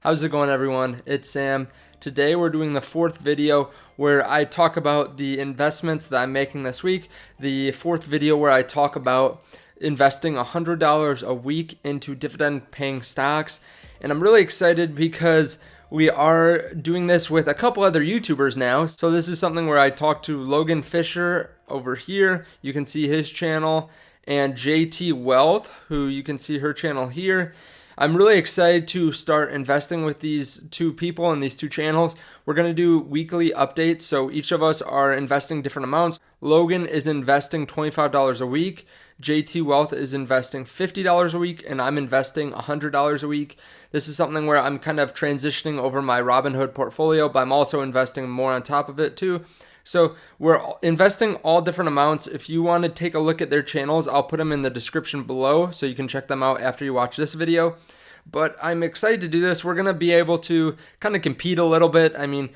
How's it going, everyone? It's Sam. Today we're doing the fourth video where I talk about the investments that I'm making this week. The fourth video where I talk about investing $100 a week into dividend paying stocks. And I'm really excited because we are doing this with a couple other YouTubers now. So this is something where I talk to Logan Fisher over here. You can see his channel, and JT Wealth, who you can see her channel here. I'm really excited to start investing with these two people and these two channels. We're going to do weekly updates, so each of us are investing different amounts. Logan is investing $25 a week. JT Wealth is investing $50 a week, and I'm investing $100 a week. This is something where I'm kind of transitioning over my Robinhood portfolio, but I'm also investing more on top of it too. So we're investing all different amounts. If you want to take a look at their channels, I'll put them in the description below so you can check them out after you watch this video. But I'm excited to do this. We're going to be able to kind of compete a little bit. I mean,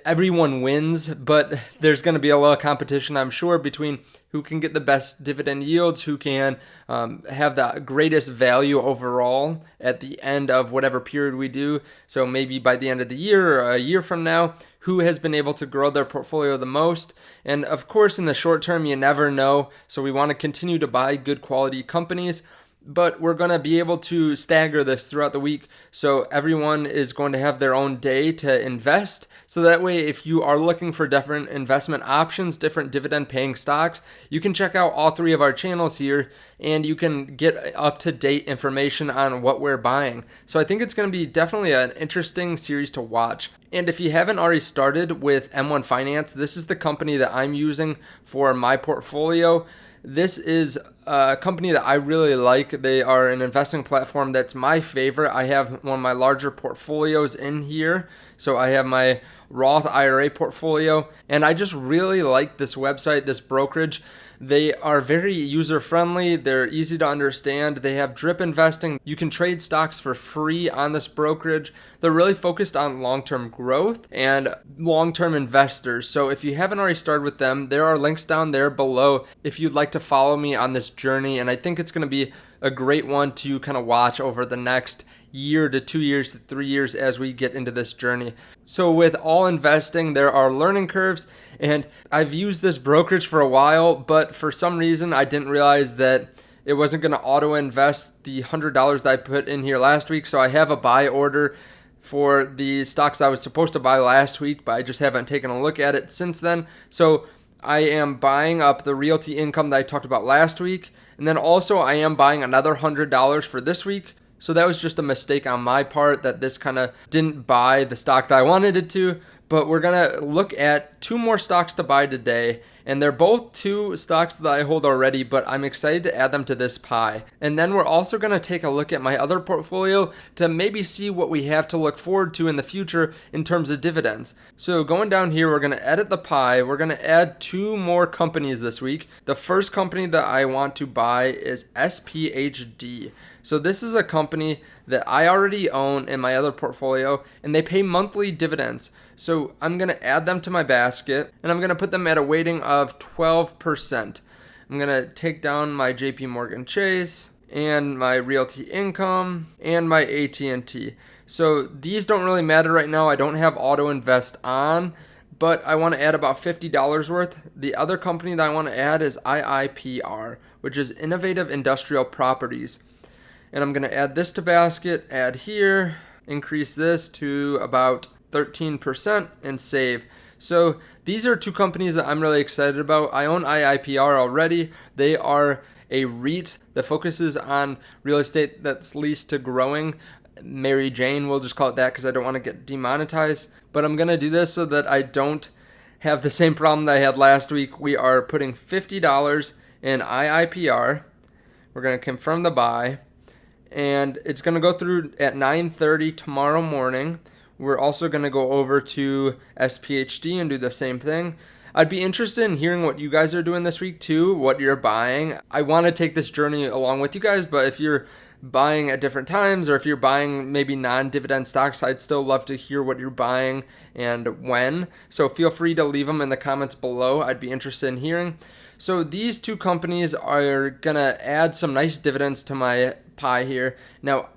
everyone wins, but there's going to be a lot of competition, I'm sure, between who can get the best dividend yields, who can have the greatest value overall at the end of whatever period we do. So maybe by the end of the year or a year from now, who has been able to grow their portfolio the most. And of course, in the short term, you never know. So we want to continue to buy good quality companies, but we're going to be able to stagger this throughout the week. So everyone is going to have their own day to invest. So that way, if you are looking for different investment options, different dividend paying stocks, you can check out all three of our channels here and you can get up to date information on what we're buying. So I think it's going to be definitely an interesting series to watch. And if you haven't already started with M1 Finance, this is the company that I'm using for my portfolio. This is a company that I really like. They are an investing platform that's my favorite. I have one of my larger portfolios in here. So I have my Roth IRA portfolio, and I just really like this website, this brokerage. They are very user-friendly. They're easy to understand. They have drip investing. You can trade stocks for free on this brokerage. They're really focused on long-term growth and long-term investors. So if you haven't already started with them, there are links down there below if you'd like to follow me on this journey. And I think it's going to be a great one to kind of watch over the next year to 2 years to 3 years as we get into this journey. So with all investing, there are learning curves, and I've used this brokerage for a while, but for some reason I didn't realize that it wasn't going to auto invest the $100 that I put in here last week. So I have a buy order for the stocks I was supposed to buy last week, but I just haven't taken a look at it since then. So I am buying up the realty income that I talked about last week, and then also I am buying another $100 for this week. So that was just a mistake on my part that this kind of didn't buy the stock that I wanted it to. But we're going to look at two more stocks to buy today. And they're both two stocks that I hold already, but I'm excited to add them to this pie. And then we're also going to take a look at my other portfolio to maybe see what we have to look forward to in the future in terms of dividends. So going down here, we're going to edit the pie. We're going to add two more companies this week. The first company that I want to buy is SPHD. So this is a company that I already own in my other portfolio, and they pay monthly dividends. So I'm going to add them to my basket, and I'm going to put them at a weighting of 12%. I'm going to take down my JP Morgan Chase and my Realty Income and my AT&T. So these don't really matter right now. I don't have auto invest on, but I want to add about $50 worth. The other company that I want to add is IIPR, which is Innovative Industrial Properties. And I'm going to add this to basket, add here, increase this to about 13% and save. So these are two companies that I'm really excited about. I own IIPR already. They are a REIT that focuses on real estate that's leased to growing. Mary Jane, we'll just call it that because I don't want to get demonetized. But I'm going to do this so that I don't have the same problem that I had last week. We are putting $50 in IIPR. We're going to confirm the buy. And it's going to go through at 9:30 tomorrow morning. We're also going to go over to SPHD and do the same thing. I'd be interested in hearing what you guys are doing this week too, what you're buying. I want to take this journey along with you guys, but if you're buying at different times or if you're buying maybe non-dividend stocks, I'd still love to hear what you're buying and when. So feel free to leave them in the comments below. I'd be interested in hearing. So these two companies are going to add some nice dividends to my pie here. Now,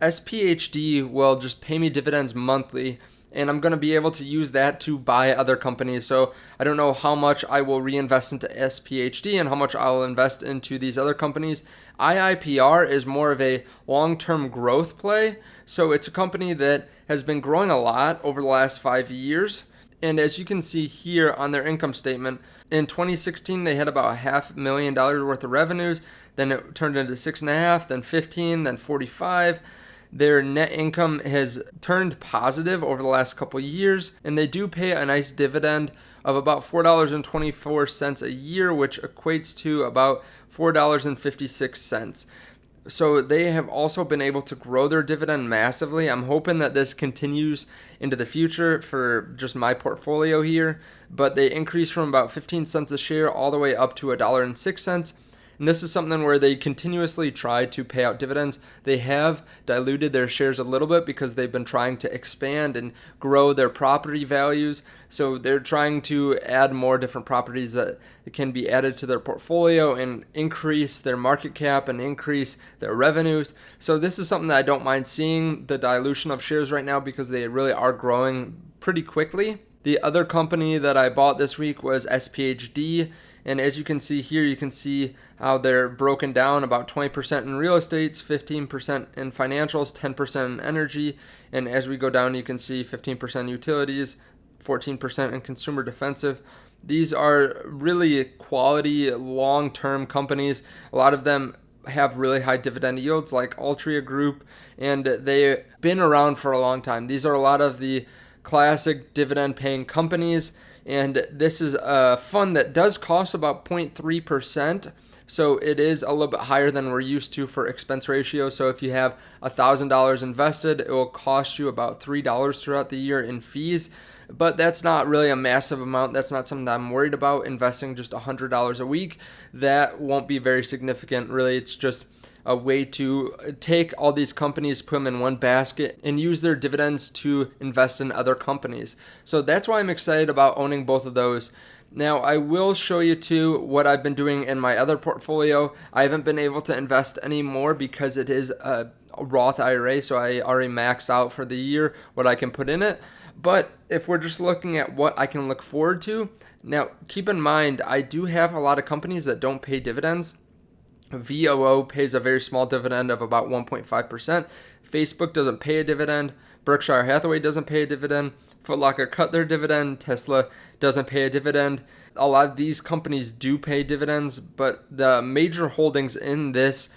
SPHD will just pay me dividends monthly, and I'm going to be able to use that to buy other companies. So I don't know how much I will reinvest into SPHD and how much I'll invest into these other companies. IIPR is more of a long-term growth play. So it's a company that has been growing a lot over the last 5 years. And as you can see here on their income statement, in 2016 they had about $500,000 worth of revenues. Then it turned into 6.5, then 15, then 45. Their net income has turned positive over the last couple of years, and they do pay a nice dividend of about $4.24 a year, which equates to about $4.56. So they have also been able to grow their dividend massively. I'm hoping that this continues into the future for just my portfolio here, but they increased from about 15 cents a share all the way up to $1.06. And this is something where they continuously try to pay out dividends. They have diluted their shares a little bit because they've been trying to expand and grow their property values. So they're trying to add more different properties that can be added to their portfolio and increase their market cap and increase their revenues. So this is something that I don't mind seeing, the dilution of shares right now, because they really are growing pretty quickly. The other company that I bought this week was SPHD. And as you can see here, you can see how they're broken down, about 20% in real estate, 15% in financials, 10% in energy. And as we go down, you can see 15% utilities, 14% in consumer defensive. These are really quality, long-term companies. A lot of them have really high dividend yields, like Altria Group, and they've been around for a long time. These are a lot of the classic dividend-paying companies. And this is a fund that does cost about 0.3%. So it is a little bit higher than we're used to for expense ratio. So if you have $1,000 invested, it will cost you about $3 throughout the year in fees. But that's not really a massive amount. That's not something that I'm worried about. Investing just $100 a week, that won't be very significant. Really, it's just a way to take all these companies, put them in one basket, and use their dividends to invest in other companies. So that's why I'm excited about owning both of those. Now, I will show you too what I've been doing in my other portfolio. I haven't been able to invest any more because it is a Roth IRA, so I already maxed out for the year what I can put in it. But if we're just looking at what I can look forward to, now keep in mind, I do have a lot of companies that don't pay dividends. VOO pays a very small dividend of about 1.5%. Facebook doesn't pay a dividend. Berkshire Hathaway doesn't pay a dividend. Foot Locker cut their dividend. Tesla doesn't pay a dividend. A lot of these companies do pay dividends, but the major holdings in this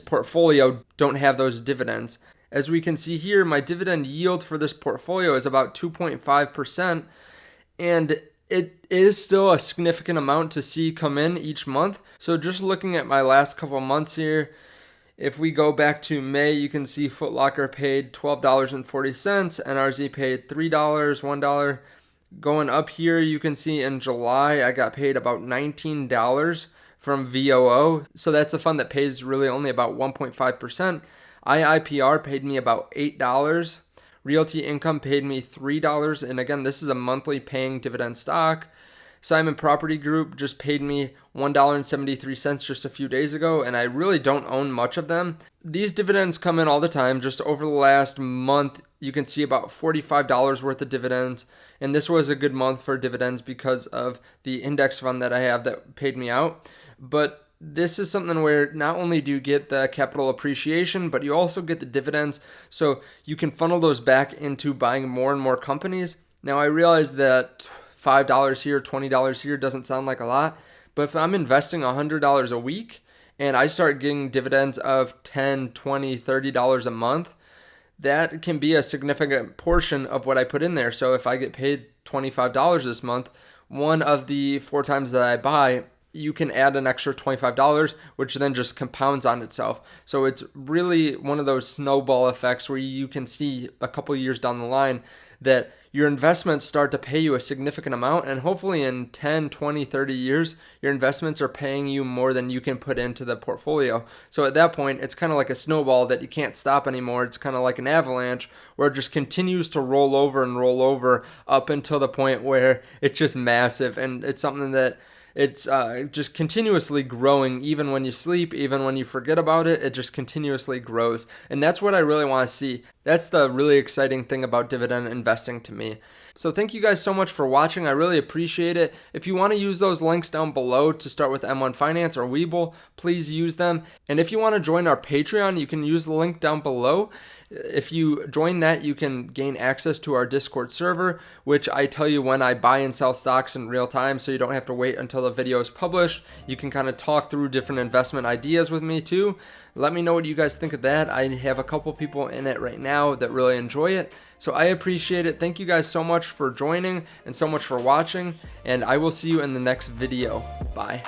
portfolio don't have those dividends. As we can see here, my dividend yield for this portfolio is about 2.5%, and it is still a significant amount to see come in each month. So just looking at my last couple of months here, if we go back to May, you can see Foot Locker paid $12.40, NRZ paid $3, $1. Going up here, you can see in July, I got paid about $19 from VOO. So that's a fund that pays really only about 1.5%. IIPR paid me about $8. Realty Income paid me $3, and again, this is a monthly paying dividend stock. Simon Property Group just paid me $1.73 just a few days ago, and I really don't own much of them. These dividends come in all the time. Just over the last month, you can see about $45 worth of dividends, and this was a good month for dividends because of the index fund that I have that paid me out. But this is something where not only do you get the capital appreciation, but you also get the dividends. So you can funnel those back into buying more and more companies. Now, I realize that $5 here, $20 here doesn't sound like a lot, but if I'm investing $100 a week and I start getting dividends of $10, $20, $30 a month, that can be a significant portion of what I put in there. So if I get paid $25 this month, one of the 4 times that I buy, you can add an extra $25, which then just compounds on itself. So it's really one of those snowball effects where you can see a couple years down the line that your investments start to pay you a significant amount, and hopefully in 10, 20, 30 years, your investments are paying you more than you can put into the portfolio. So at that point, it's kind of like a snowball that you can't stop anymore. It's kind of like an avalanche where it just continues to roll over and roll over up until the point where it's just massive, and it's something that it's just continuously growing. Even when you sleep, even when you forget about it, it just continuously grows. And that's what I really want to see. That's the really exciting thing about dividend investing to me. So thank you guys so much for watching. I really appreciate it. If you want to use those links down below to start with M1 Finance or WeBull, please use them. And if you want to join our Patreon, you can use the link down below. If you join that, you can gain access to our Discord server, which I tell you when I buy and sell stocks in real time, so you don't have to wait until the video is published. You can kind of talk through different investment ideas with me too. Let me know what you guys think of that. I have a couple people in it right now that really enjoy it, so I appreciate it. Thank you guys so much for joining and so much for watching, and I will see you in the next video. Bye.